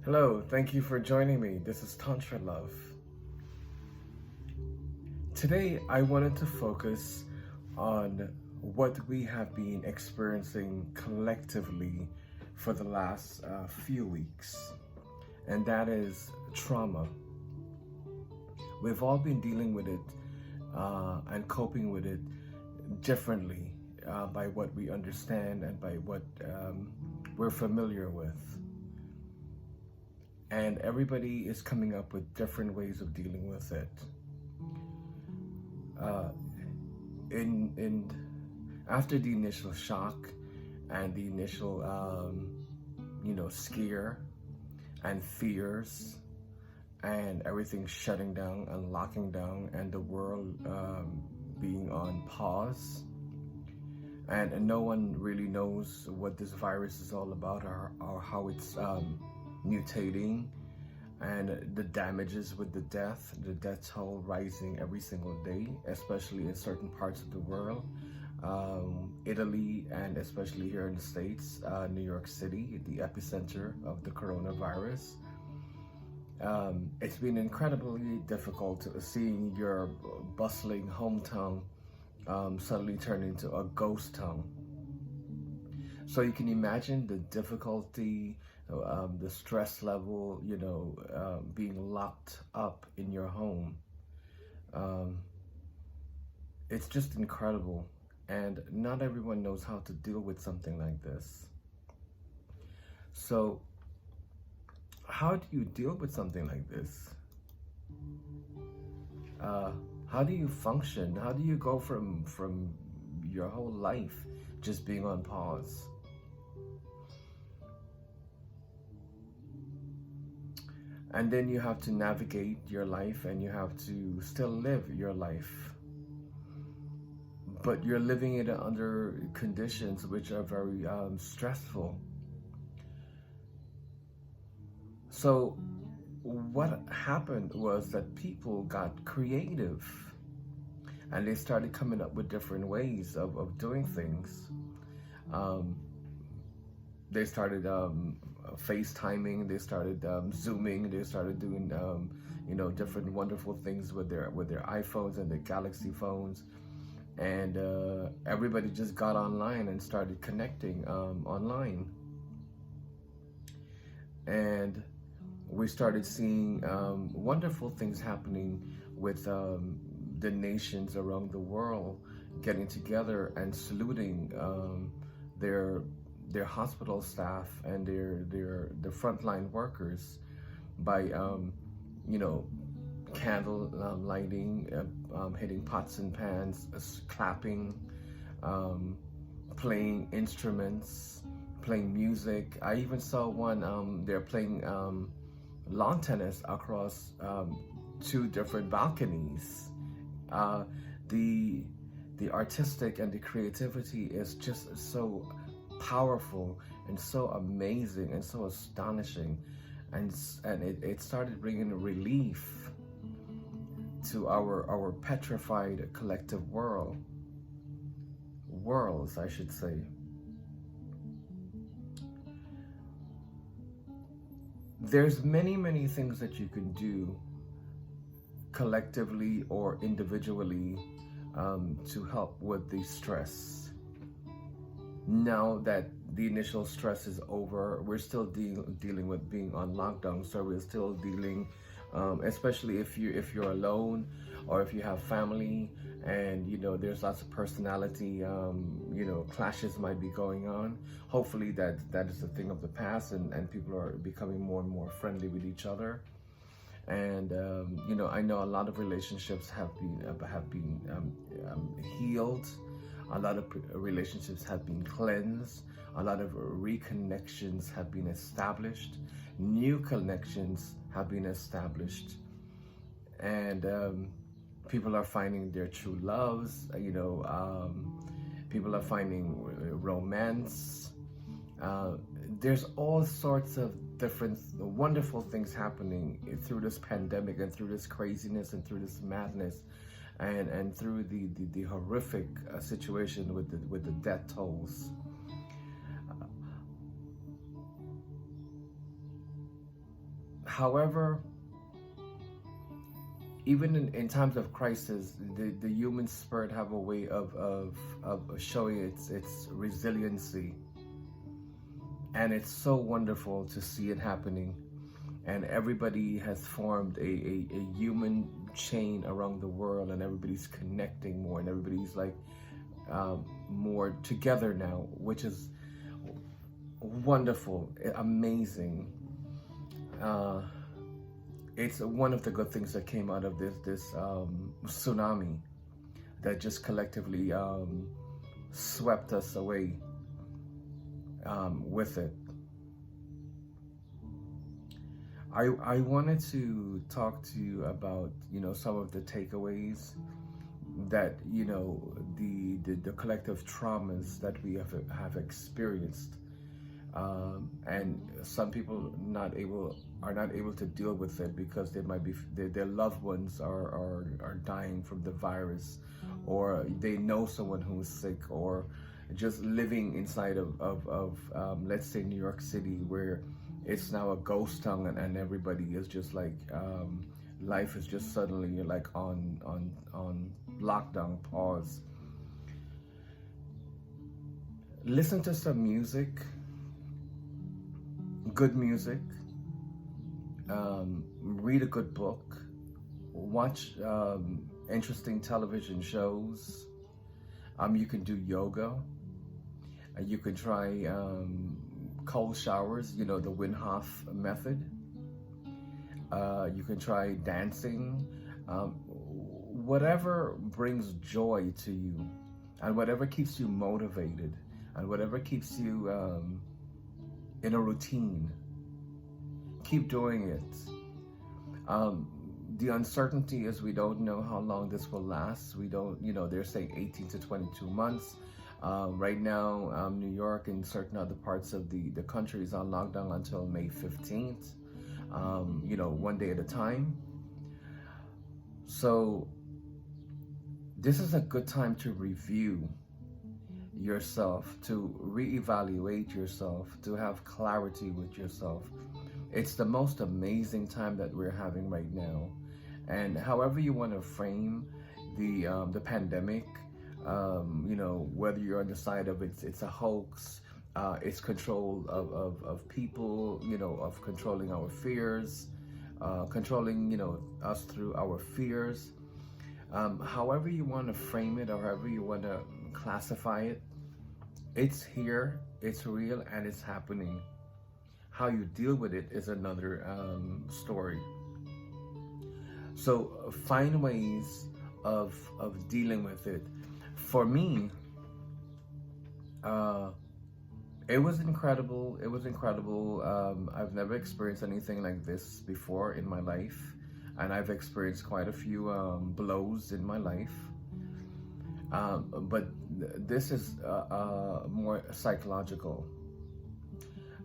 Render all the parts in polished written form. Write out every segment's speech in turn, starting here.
Hello, thank you for joining me. This is Tantra Love. Today, I wanted to focus on what we have been experiencing collectively for the last few weeks, and that is trauma. We've all been dealing with it and coping with it differently by what we understand and by what we're familiar with. And everybody is coming up with different ways of dealing with it. After the initial shock and the initial scare and fears and everything shutting down and locking down and the world being on pause, and no one really knows what this virus is all about or how it's mutating, and the damages with the death toll rising every single day, especially in certain parts of the world, Italy, and especially here in the States, New York City, the epicenter of the coronavirus. It's been incredibly difficult seeing your bustling hometown suddenly turn into a ghost town. So you can imagine the difficulty, the stress level, being locked up in your home. It's just incredible, and not everyone knows how to deal with something like this. So how do you deal with something like this? How do you function? How do you go from your whole life just being on pause? And then you have to navigate your life, and you have to still live your life. But you're living it under conditions which are very stressful. So what happened was that people got creative, and they started coming up with different ways of doing things. They started FaceTiming, they started Zooming, they started doing different wonderful things with their iPhones and their Galaxy phones, and everybody just got online and started connecting online, and we started seeing wonderful things happening with the nations around the world getting together and saluting their hospital staff and their frontline workers by candle lighting, hitting pots and pans, clapping, playing instruments, playing music. I even saw one, they're playing lawn tennis across 2 different balconies. The artistic and the creativity is just so powerful and so amazing and so astonishing, and it started bringing relief to our petrified collective worlds, I should say. There's many things that you can do collectively or individually to help with the stress. Now that the initial stress is over, we're still dealing with being on lockdown, so we're still dealing, especially if you're alone or if you have family, and there's lots of personality clashes might be going on. Hopefully that is a thing of the past, and people are becoming more and more friendly with each other. And I know a lot of relationships have been healed. A lot of relationships have been cleansed. A lot of reconnections have been established. New connections have been established, and people are finding their true loves. People are finding romance. There's all sorts of different wonderful things happening through this pandemic and through this craziness and through this madness, and through the horrific situation with the death tolls. However, even in times of crisis, the human spirit have a way of showing its resiliency, and it's so wonderful to see it happening. And everybody has formed a human chain around the world, and everybody's connecting more, and everybody's like more together now, which is wonderful, amazing. It's one of the good things that came out of this tsunami that just collectively swept us away with it. I wanted to talk to you about, some of the takeaways that, the collective traumas that we have experienced. And some people are not able to deal with it because they might be their loved ones are dying from the virus, or they know someone who is sick, or just living inside of let's say New York City, where it's now a ghost town, and everybody is just like life is just suddenly like on lockdown, pause. Listen to some music, good music, read a good book, watch interesting television shows. You can do yoga. You can try cold showers, the Wim Hof method. You can try dancing. Whatever brings joy to you, and whatever keeps you motivated, and whatever keeps you in a routine, keep doing it. The uncertainty is we don't know how long this will last. We don't, they're saying 18 to 22 months. Right now, New York and certain other parts of the country is on lockdown until May 15th, one day at a time. So this is a good time to review yourself, to reevaluate yourself, to have clarity with yourself. It's the most amazing time that we're having right now. And however you want to frame the pandemic, whether you're on the side of it's a hoax, it's control of people, of controlling our fears, controlling, us through our fears. However you want to frame it, or however you want to classify it, it's here, it's real, and it's happening. How you deal with it is another story. So find ways of dealing with it. For me, it was incredible. It was incredible. I've never experienced anything like this before in my life, and I've experienced quite a few blows in my life. But this is more psychological,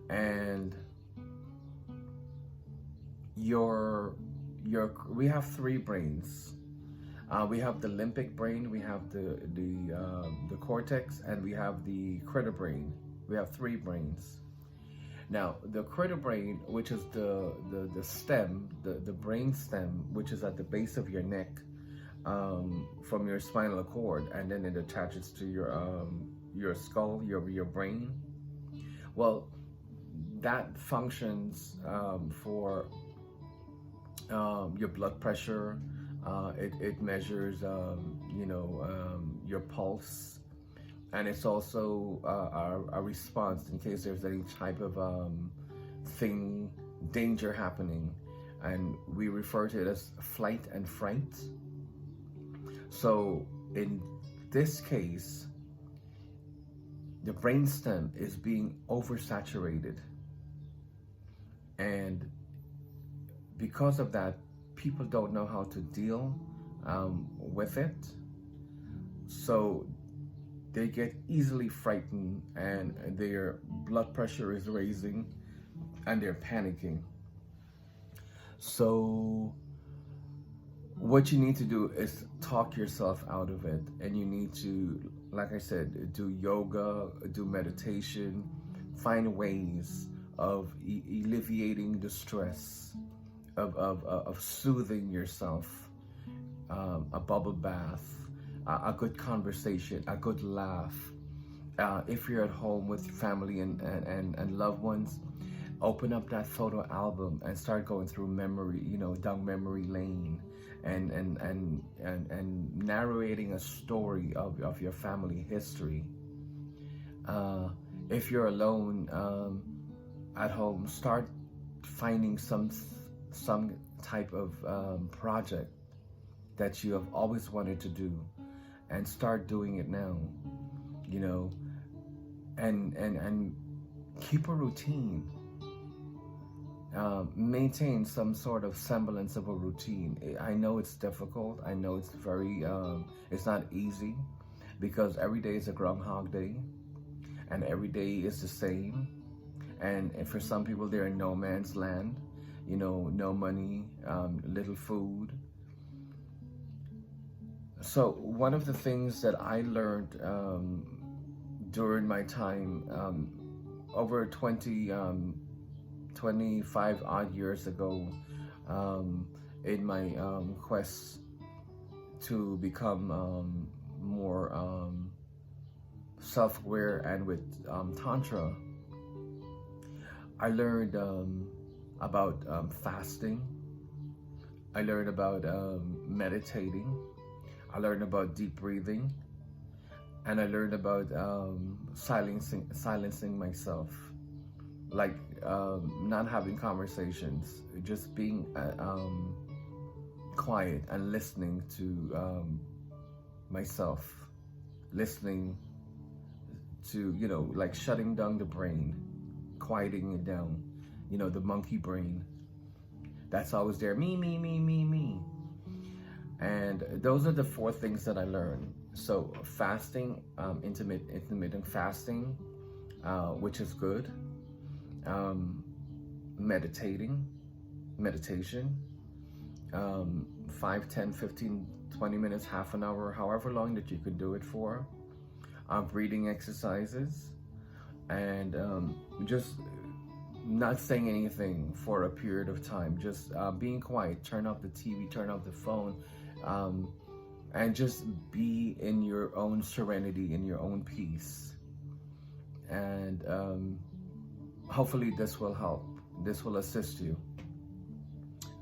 and we have three brains. We have the limbic brain, we have the cortex, and we have the critter brain. We have three brains. Now, the critter brain, which is the stem, the brain stem, which is at the base of your neck, from your spinal cord, and then it attaches to your skull, your brain. Well, that functions for your blood pressure. It measures, your pulse, and it's also a response in case there's any type of danger happening, and we refer to it as flight and fright. So in this case, the brainstem is being oversaturated, and because of that, people don't know how to deal with it. So they get easily frightened, and their blood pressure is raising, and they're panicking. So what you need to do is talk yourself out of it, and you need to, like I said, do yoga, do meditation, find ways of alleviating the stress, of soothing yourself, a bubble bath, a good conversation, a good laugh. If you're at home with family and loved ones, open up that photo album and start going through memory, down memory lane, and narrating a story of your family history. If you're alone at home, start finding some type of project that you have always wanted to do, and start doing it now. And keep a routine. Maintain some sort of semblance of a routine. I know it's difficult. I know it's it's not easy, because every day is a Groundhog Day, and every day is the same. And for some people, they're in no man's land. No money, little food. So one of the things that I learned during my time, over 25 odd years ago, in my quest to become more self-aware, and with Tantra, I learned about fasting. I learned about meditating. I learned about deep breathing, and I learned about silencing myself, like not having conversations, just being quiet and listening to myself, listening to, like shutting down the brain, quieting it down, the monkey brain that's always there, me, me, me, me, me. And those are the 4 things that I learned. So fasting, intermittent fasting, which is good. Meditation, 5, 10, 15, 20 minutes, half an hour, however long that you could do it for. Breathing exercises, and just not saying anything for a period of time, just being quiet, turn off the TV, turn off the phone, and just be in your own serenity, in your own peace. And hopefully this will help. This will assist you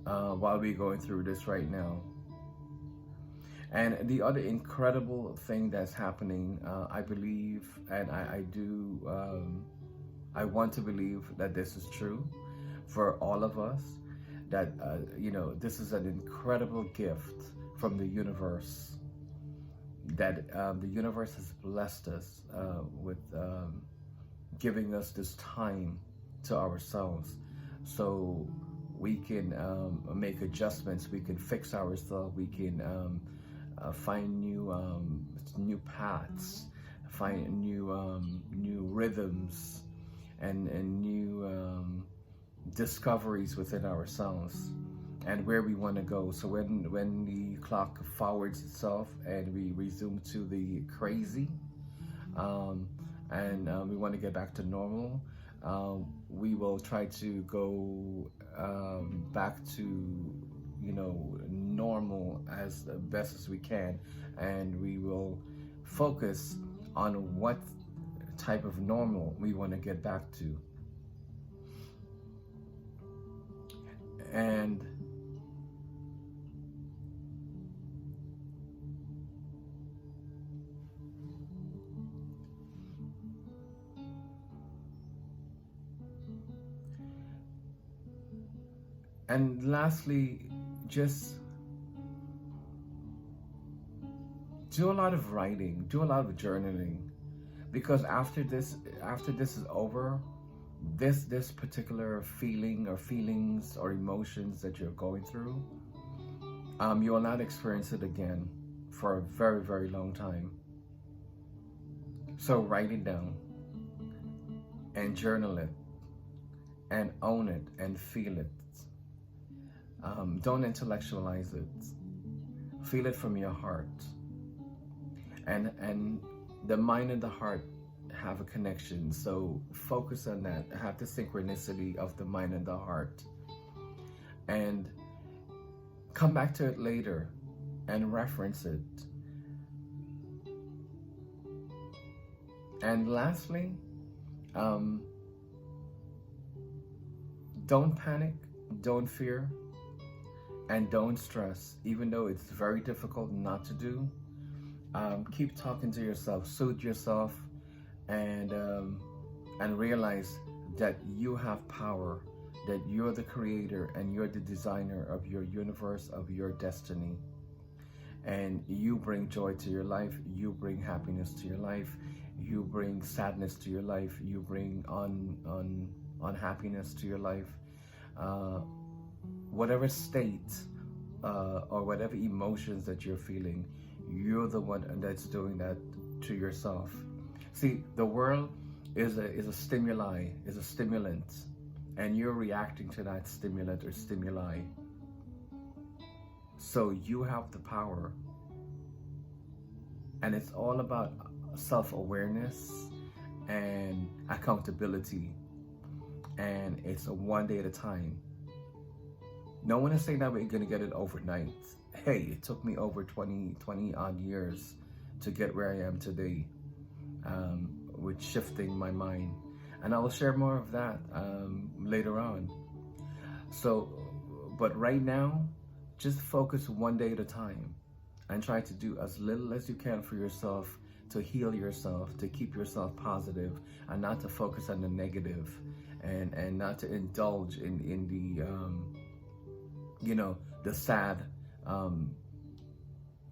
while we're going through this right now. And the other incredible thing that's happening, I believe, and I want to believe that this is true for all of us, that, this is an incredible gift from the universe, that the universe has blessed us with giving us this time to ourselves, so we can make adjustments, we can fix ourselves, we can find new paths, find new rhythms, and new discoveries within ourselves, and where we want to go. So when the clock forwards itself and we resume to the crazy, and we want to get back to normal, we will try to go back to normal as best as we can, and we will focus on what type of normal we want to get back to. And lastly, just do a lot of writing, do a lot of journaling, because after this is over, this particular feeling or feelings or emotions that you're going through, you will not experience it again for a very, very long time. So write it down and journal it and own it and feel it. Don't intellectualize it. Feel it from your heart. And the mind and the heart have a connection, so focus on that. Have the synchronicity of the mind and the heart, and come back to it later and reference it. And lastly, don't panic, don't fear, and don't stress. Even though it's very difficult not to do, keep talking to yourself, soothe yourself, and realize that you have power, that you're the creator and you're the designer of your universe, of your destiny. And you bring joy to your life, you bring happiness to your life, you bring sadness to your life, you bring unhappiness to your life. Whatever state or whatever emotions that you're feeling, you're the one that's doing that to yourself. See, the world is a stimuli, is a stimulant, and you're reacting to that stimulant or stimuli. So you have the power. And it's all about self-awareness and accountability. And it's a one day at a time. No one is saying that we're going to get it overnight. Hey, it took me over 20 odd years to get where I am today, with shifting my mind. And I will share more of that later on. So, but right now, just focus one day at a time and try to do as little as you can for yourself to heal yourself, to keep yourself positive, and not to focus on the negative, and not to indulge in the the sad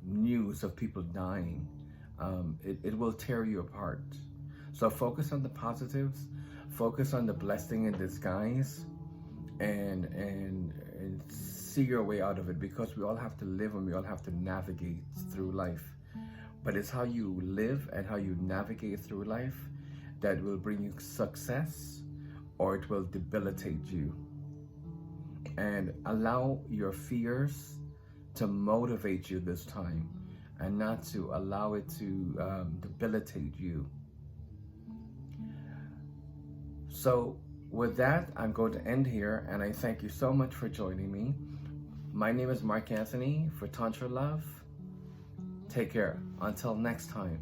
news of people dying. It will tear you apart. So focus on the positives, focus on the blessing in disguise, and see your way out of it, because we all have to live and we all have to navigate through life. But it's how you live and how you navigate through life that will bring you success, or it will debilitate you. And allow your fears to motivate you this time, and not to allow it to debilitate you. So with that, I'm going to end here, and I thank you so much for joining me. My name is J.R.Anthony for Tantra Love. Take care. Until next time.